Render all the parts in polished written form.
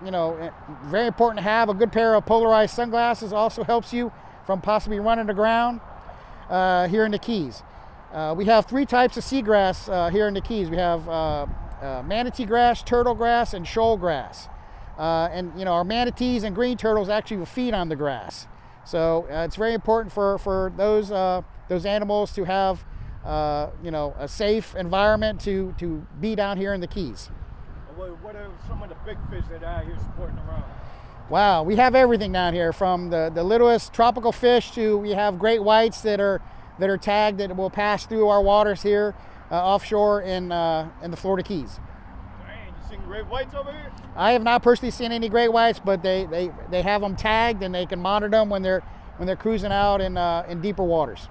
Very important to have a good pair of polarized sunglasses. Also helps you from possibly running aground here in the Keys. We have 3 types of seagrass here in the Keys. We have manatee grass, turtle grass, and shoal grass. Our manatees and green turtles actually will feed on the grass. So it's very important for those animals to have a safe environment to be down here in the Keys. What are some of the big fish that are out here sporting around? Wow, we have everything down here, from the littlest tropical fish to we have great whites that are tagged that will pass through our waters here offshore in the Florida Keys. Dang, you seen great whites over here? I have not personally seen any great whites, but they have them tagged and they can monitor them when they're cruising out in deeper waters.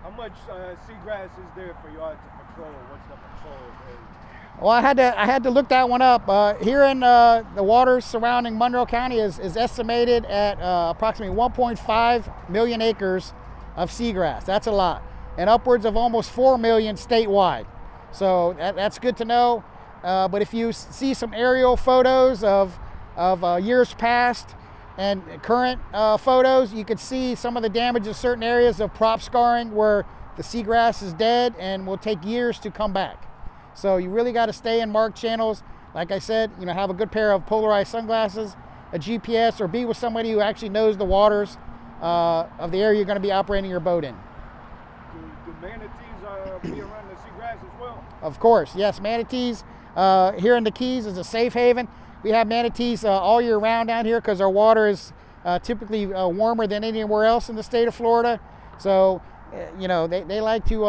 How much seagrass is there for y'all to patrol? What's the patrol rate? Well, I had to look that one up. Here in the waters surrounding Monroe County is estimated at approximately 1.5 million acres of seagrass. That's a lot, and upwards of almost 4 million statewide. So that's good to know. But if you see some aerial photos of years past and current photos, you can see some of the damage in certain areas of prop scarring where the seagrass is dead and will take years to come back. So you really got to stay in marked channels. Like I said, have a good pair of polarized sunglasses, a GPS, or be with somebody who actually knows the waters of the area you're going to be operating your boat in. Do manatees be around the seagrass as well? Of course, yes. Manatees here in the Keys is a safe haven. We have manatees all year round down here because our water is typically warmer than anywhere else in the state of Florida. So, they like to,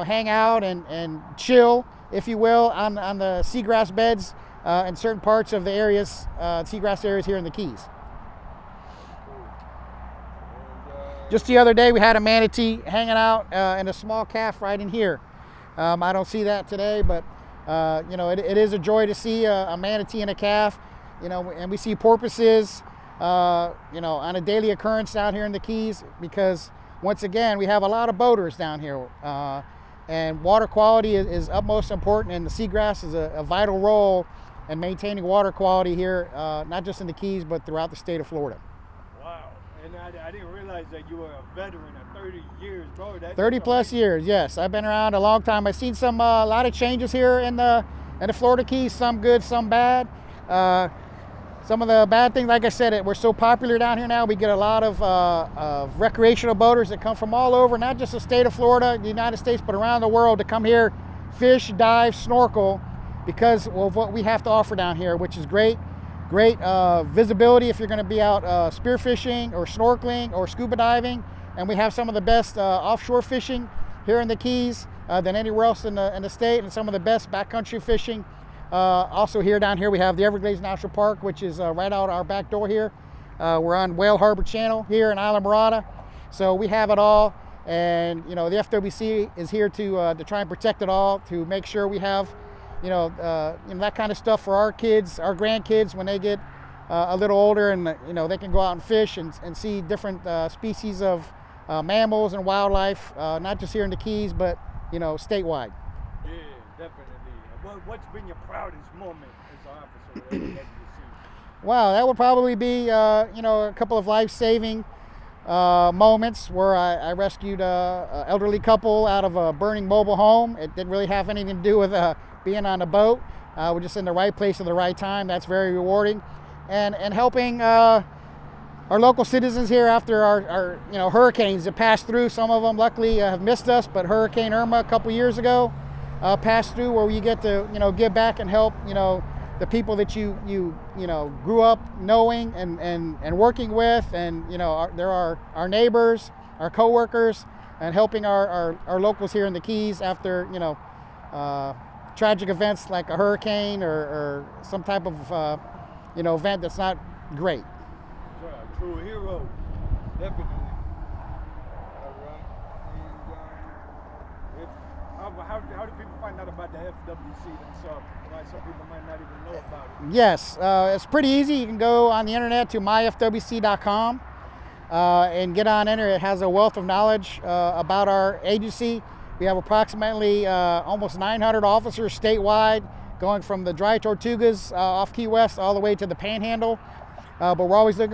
hang out and chill, if you will, on the seagrass beds in certain parts of the areas, seagrass areas here in the Keys. Just the other day, we had a manatee hanging out in a small calf right in here. I don't see that today, but it is a joy to see a manatee and a calf, and we see porpoises, on a daily occurrence down here in the Keys because, once again, we have a lot of boaters down here, and water quality is utmost important, and the seagrass is a vital role in maintaining water quality here, not just in the Keys, but throughout the state of Florida. Wow, and I didn't realize that you were a veteran of 30 years, bro. 30 plus years, yes. I've been around a long time. I've seen a lot of changes here in the Florida Keys, some good, some bad. Some of the bad things, like I said, we're so popular down here now. We get a lot of recreational boaters that come from all over, not just the state of Florida, the United States, but around the world to come here, fish, dive, snorkel, because of what we have to offer down here, which is great visibility if you're going to be out spearfishing or snorkeling or scuba diving. And we have some of the best offshore fishing here in the Keys than anywhere else in the state, and some of the best backcountry fishing. Also down here we have the Everglades National Park, which is right out our back door here. We're on Whale Harbor Channel here in Islamorada. So we have it all, and the FWC is here to try and protect it all, to make sure we have that kind of stuff for our kids, our grandkids, when they get a little older, and they can go out and fish and see different species of mammals and wildlife, not just here in the Keys, but statewide. Yeah, definitely. What's been your proudest moment as an officer at the FWC? Wow, that would probably be a couple of life-saving moments where I rescued an elderly couple out of a burning mobile home. It didn't really have anything to do with being on a boat. We're just in the right place at the right time. That's very rewarding, and helping our local citizens here after our hurricanes that passed through. Some of them luckily have missed us, but Hurricane Irma a couple years ago passed through, where you get to give back and help the people that you grew up knowing and working with, and there are our neighbors, our co-workers, and helping our locals here in the Keys after tragic events like a hurricane or some type of event that's not great. True hero, definitely. How do people find out about the FWC themselves? Right, some people might not even know about it. Yes, it's pretty easy. You can go on the internet to myfwc.com and get on in there. It has a wealth of knowledge about our agency. We have approximately almost 900 officers statewide, going from the dry Tortugas off Key West all the way to the Panhandle. But we're always looking